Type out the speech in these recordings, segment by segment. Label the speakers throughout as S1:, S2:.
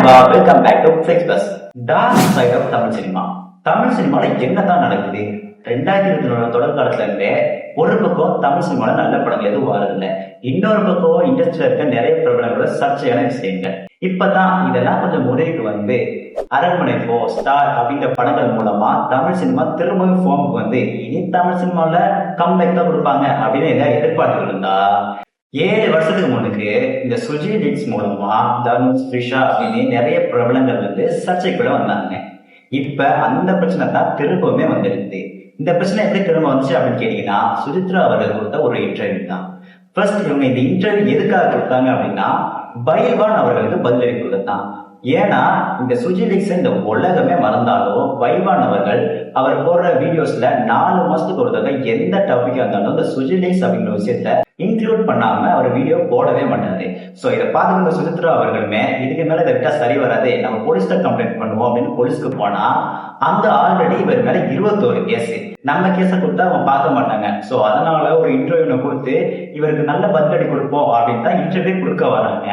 S1: Welcome back to Flix Buzz. Dark side of Tamil cinema. Tamil சினிமால என்னதான் நடக்குது? 2020 தொடர் காலத்துல இருந்தே ஒரு பக்கம் தமிழ் சினிமால நல்ல படங்கள் எதுவும் வரதில்லை, இன்னொரு பக்கம் இண்டஸ்ட்ரியில இருக்க நிறைய பிரபலங்களோட சர்ச்சையான விஷயங்கள். இப்பதான் இதெல்லாம் கொஞ்சம் முறைக்கு வந்து அரண்மனை 4 ஸ்டார் அப்படிங்கிற படங்கள் மூலமா தமிழ் சினிமா திரும்பவும் ஃபார்முக்கு வந்து இனி தமிழ் சினிமால கம்பேக் தான் கொடுப்பாங்க அப்படின்னு எல்லாம் எதிர்பார்த்துட்டு இருந்தா 7 வருஷத்துக்கு முன்னுக்கு இந்த சுஜி லிட்ஸ் மூலமா தனுஷ், த்ரிஷா அப்படின்னு நிறைய பிரபலங்கள் வந்து சர்ச்சைக்குள்ள வந்தாங்க. இப்ப அந்த பிரச்சனை தான் திரும்பவுமே வந்துருக்கு. இந்த பிரச்சனை எப்படி திரும்ப வந்துச்சு அப்படின்னு கேட்டீங்கன்னா, சுஜித்ரா அவர்கள் கொடுத்த ஒரு இன்டர்வியூ தான். ஃபர்ஸ்ட் இவங்க இந்த இன்டர்வியூ எதுக்காக கொடுத்தாங்க அப்படின்னா, பைல்வான் அவர்களுக்கு பதிலடி கொடுத்தான். ஏன்னா இந்த சுஜி லிக்ஸ் இந்த உலகமே மறந்தாலும் பைல்வான் அவர்கள் அவர் போடுற வீடியோஸ்ல 4 மாசத்துக்கு ஒரு தடவை எந்த டாபிக்கா இருந்தாலும் இந்த சுஜி லிக்ஸ் அப்படிங்கிற விஷயத்த இன்க்ளூட் பண்ணாம அவர் வீடியோ போடவே மாட்டாரு. சோ இதை பார்த்துக்கிற சுஜித்ரா அவர்களுமே இதுக்கு மேல இதை விட்டா சரி வராது, நம்ம போலீஸ்ல கம்ப்ளைண்ட் பண்ணுவோம் அப்படின்னு போலீஸ்க்கு போனா அந்த ஆல்ரெடி இவர் மேல 21 கேஸ். நம்ம கேஸ கொடுத்தா அவங்க பார்க்க மாட்டாங்க. சோ அதனால ஒரு இன்டர்வியூ கொடுத்து இவருக்கு நல்ல பதிலடி கொடுப்போம் அப்படின்னு தான் இன்டர்வியூ கொடுக்க வராங்க.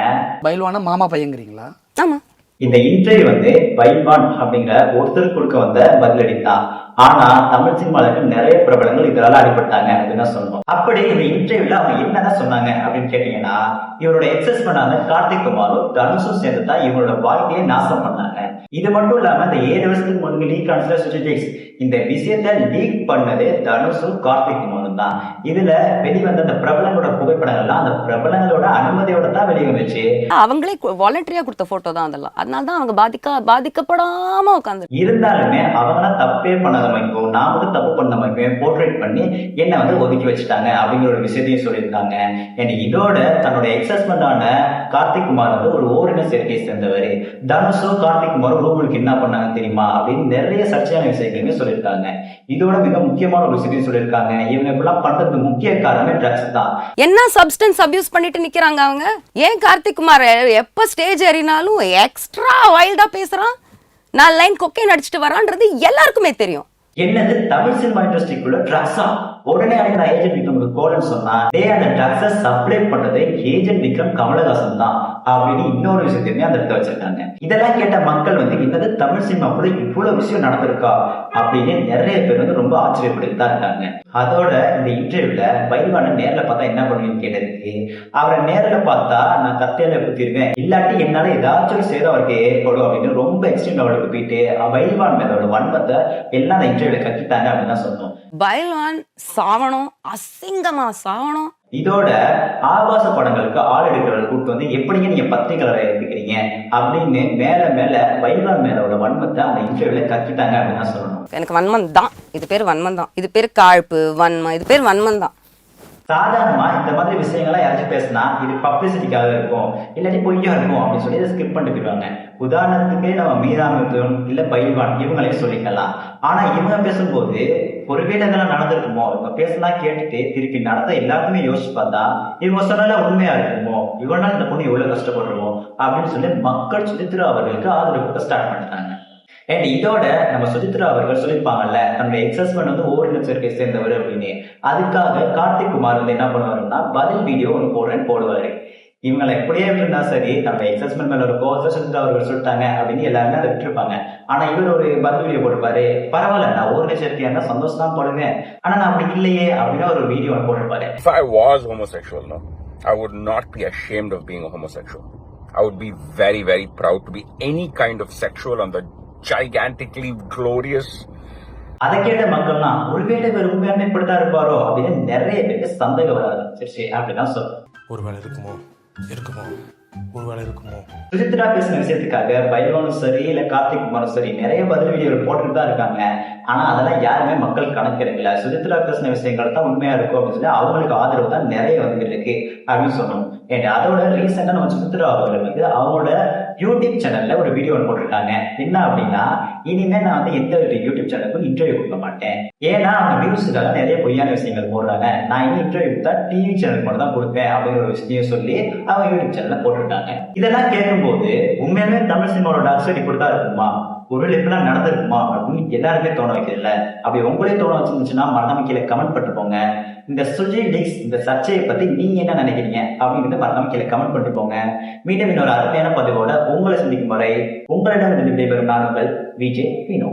S2: பைல்வான மாமா பையங்கிறீங்களா?
S3: ஆமா.
S1: இந்த இன்டர்வியூ வந்து பைல்வான் அப்படிங்கிற ஒருத்தர் கொடுக்க வந்த பதிலடி தான். ஆனா தமிழ் சினிமால நிறைய பிரபலங்கள் இதனால அடிபட்டாங்க அப்படின்னு சொல்லணும். அப்படி இந்த இன்டர்வியூல அவங்க என்னதான் சொன்னாங்க அப்படின்னு கேட்டீங்கன்னா, இவரோட எக்ஸஸ் பண்ணாங்க கார்த்திக் குமாரும் தனுஷும் சேர்ந்து தான் இவரோட வாழ்க்கையை நாசம் பண்ணாங்க. இது மட்டும் இல்லாம இந்த 7 வருஷத்துக்கு முன்பு லீக் ஆன சுஜிடிக்ஸ் இந்த விஷயத்த லீக் பண்ணது தனுஷும் கார்த்திக் குமாரும் தான். இதுல வெளிவந்த அந்த பிரபலங்களோட புகைப்படங்கள்லாம் அந்த பிரபலங்களோட அனுமதியோட தான் வெளியே வந்துச்சு.
S3: அவங்களே வாலண்டரியா கொடுத்த போட்டோ தான் அதெல்லாம். அதனால தான் அவங்க பாதிக்கப்படாம உட்கார்ந்து
S1: இருந்தாலுமே அவங்களாம் தப்பே பண்ணாத மாதிரிக்கும் நான் வந்து தப்பு பண்ண மாதிரிக்கும் போர்ட்ரேட் பண்ணி என்ன வந்து ஒதுக்கி வச்சுட்டாங்க அப்படிங்கிற ஒரு விஷயத்தையும் சொல்லியிருக்காங்க. இதோட தன்னோட எக்ஸஸ்மெண்ட் ஆன கார்த்திக் குமார் வந்து ஒரு ஓரின சேர்க்கையை சேர்ந்தவர். தனுஷும் கார்த்திக் குமாரும் ரூமுக்கு என்ன பண்ணாங்க தெரியுமா அப்படின்னு நிறைய சர்ச்சையான விஷயங்களுமே சொல்லியிருக்காங்க. இதோட மிக முக்கியமான ஒரு விஷயத்தையும் சொல்லியிருக்காங்க, இவங்க இப்பெல்லாம் பண்றதுக்கு முக்கிய காரணமே ட்ரக்ஸ் தான்.
S3: என்ன சப்ஸ்டன்ஸ் அபியூஸ் பண்ணிட்டு நிக்கிறாங்க அவங்க. ஏன் கார்த்திக் குமார் எப்ப ஸ்டேஜ் ஏறினாலும் எக்ஸ்ட்ரா வைல்டா பேசுறான், 4 லைன் கொக்கைன் அடிச்சுட்டு வரான்றது எல்லாருக்குமே தெரியும்.
S1: என்னது தமிழ் சினிமா இண்டஸ்ட்ரிக்குள்ள ட்ரக்ஸா? உடனே அந்த ஏஜென்ட் விக்ரம் கோலன் சொன்னா அந்த ட்ரக்ஸை சப்ளை பண்ணது ஏஜென்ட் விக்ரம் கமலஹாசன் தான் அப்படின்னு இன்னொரு விஷயத்தையுமே அந்த இடத்துல வச்சிருக்காங்க. இதெல்லாம் கேட்ட மக்கள் வந்து என்னது தமிழ் சினிமாக்குள்ள இவ்வளவு விஷயம் நடந்திருக்கா அப்படின்னு நிறைய பேர் வந்து ரொம்ப ஆச்சரியப்பட்டு தான் இருக்காங்க. அதோட இந்த இன்டர்வியூல பைல்வான நேர்ல பார்த்தா என்ன பண்ணுவீங்கன்னு கேட்டதுக்கு, அவரை நேர்ல பார்த்தா நான் கத்தையில குத்திருவேன், இல்லாட்டி என்னால ஏதாச்சும் சேதம் அவருக்கு ஏற்படும் அப்படின்னு ரொம்ப எக்ஸ்ட்ரீம் லெவலுக்கு போயிட்டு பைல்வான் மேலோட வன்மத்தை எல்லாம் இன்டர்வியூல கட்டிட்டாங்க அப்படின்னு தான் சொன்னோம்.
S3: பைல்வான் சாவணும், அசிங்கமா சாவணும்.
S1: இதோட ஆபாச படங்களுக்கு ஆள் எடுக்கிறவர்கள் கூப்பிட்டு வந்து எப்படிங்க நீங்க பத்திரிகையாளரை எடுத்துக்கிறீங்க அப்படின்னு மேல பைல்வான் மேலோட வன்மத்தை அந்த இன்டர்வியூல கட்டிட்டாங்க அப்படின்னு தான் சொல்லணும்.
S3: எனக்கு வன்மம் தான், இது பேர் வன்மம் தான், இது பேர் காழ்ப்பு வன்மம், இது பேர் வன்மம் தான்.
S1: சாதாரணமா இந்த மாதிரி விஷயங்கள்லாம் யாராச்சும் பேசினா இது பப்ளிசிட்டிக்காக இருக்கும், இல்லாட்டி பொய்யா இருக்கும் அப்படின்னு சொல்லி ஸ்கிப் பண்ணிட்டு போயிடுவாங்க. உதாரணத்துக்கு நம்ம மீராமத்துவம் இல்ல பைல்வான் இவங்களையும் சொல்லிக்கலாம். ஆனா இவங்க பேசும்போது ஒருவேளை இதெல்லாம் நடந்திருக்குமோ, இவங்க பேசினா கேட்டுட்டு திருப்பி நடந்த எல்லாருமே யோசிச்சு பார்த்தா இவங்க சொன்னால உண்மையா இருக்குமோ, இவனால இந்த பொண்ணு எவ்வளவு கஷ்டப்படுறோம் அப்படின்னு சொல்லி மக்கள் சுஜித்ரா அவர்களுக்கு ஆதரவு கொடுக்க ஸ்டார்ட் பண்ணிட்டாங்க. இதோட நம்ம சுஜித்ரா அவர்கள் சொல்லியிருப்பாங்கல்ல நம்மளோட எக்ஸஸ்மெண்ட் வந்து ஓரின சேர்க்கை சேர்ந்தவர் அப்படின்னு. அதுக்காக கார்த்திக் குமார் வந்து என்ன பண்ணுவாருன்னா பதில் வீடியோ ஒன்று போடுறேன்னு போடுவாரு. இவங்களை எப்படியே இருந்தா சரி நம்ம எக்ஸஸ்மெண்ட் மேல ஒரு கோர்ஸ் சுஜித்ரா அவர்கள் சொல்லிட்டாங்க அப்படின்னு எல்லாருமே அதை விட்டுருப்பாங்க. ஆனா இவர் ஒரு பதில் வீடியோ போட்டிருப்பாரு, பரவாயில்ல நான் ஓரின சேர்க்கையா இருந்தா சந்தோஷம் தான் போடுவேன், ஆனா நான் அப்படி இல்லையே அப்படின்னு ஒரு வீடியோ ஒன்று போட்டிருப்பாரு.
S4: If I was homosexual, no, I would not be ashamed of being a homosexual. I would be very, very proud to be any kind of sexual on the gigantically glorious.
S1: அதை கேட்ட மக்கள்லாம் ஒருவேளை இவர் உண்மையானே இப்படித்தான் இருப்பாரோ அப்படின்னு நிறைய பேருக்கு சந்தேகம் வர ஆரம்பிச்சிருச்சு அப்படிதான் சொல்றேன்.
S2: ஒருவேளை இருக்குமோ ஒருவேளை இருக்குமோ.
S1: சுஜித்ரா பேசின விஷயத்துக்காக பைல்வானும் சரி இல்ல கார்த்திக் குமாரும் சரி நிறைய பதில் வீடியோகள் போட்டுட்டு தான் இருக்காங்க. ஆனா அதெல்லாம் யாருமே மக்கள் கணக்கெடுக்கல. சுஜித்ரா பேசின விஷயங்கள் தான் உண்மையா இருக்கும் அப்படின்னு சொல்லி அவங்களுக்கு ஆதரவு தான் நிறைய வந்துட்டு இருக்கு அப்படின்னு சொல்லணும். அதோட ரீசெண்டா நம்ம சுஜித்ரா அவர்கள் வந்து அவங்களோட யூடியூப் சேனல்ல ஒரு வீடியோ ஒன்று போட்டிருக்காங்க. என்ன அப்படின்னா, இனிமே நான் வந்து எந்த ஒரு யூடியூப் சேனலுக்கும் இன்டர்வியூ கொடுக்க மாட்டேன், ஏன்னா அவங்க வியூஸுக்காக நிறைய பொய்யான விஷயங்கள் போடுறாங்க, நான் இனி இன்டர்வியூ தான் டிவி சேனல் மட்டும் தான் கொடுப்பேன் அப்படிங்கிற ஒரு விஷயத்தையும் சொல்லி அவங்க யூடியூப் சேனல்ல போட்டிருக்காங்க. இதெல்லாம் கேட்கும்போது உண்மையாலுமே தமிழ் சினிமாவோட டார்க் சைட் இப்படிதான் இருக்குமா, ஒருவேளை எப்படிலாம் நடந்திருக்குமா அப்படின்னு எல்லாருமே தோண வைக்கிறதுல. அப்படி உங்களே தோண வச்சிருந்துச்சுன்னா மறக்காம கீழே கமெண்ட் பண்ணிட்டு போங்க. இந்த சுஜி லீக்ஸ் இந்த சர்ச்சையை பத்தி நீங்க என்ன நினைக்கிறீங்க அப்படின்னு மறக்காம கீழே கமெண்ட் பண்ணிட்டு போங்க. மீண்டும் இன்னொரு அருமையான பதிவோட உங்களை சந்திக்கும் வரை உங்களிடம் விடைபெறும் நான் உங்கள் விஜய் வினோ.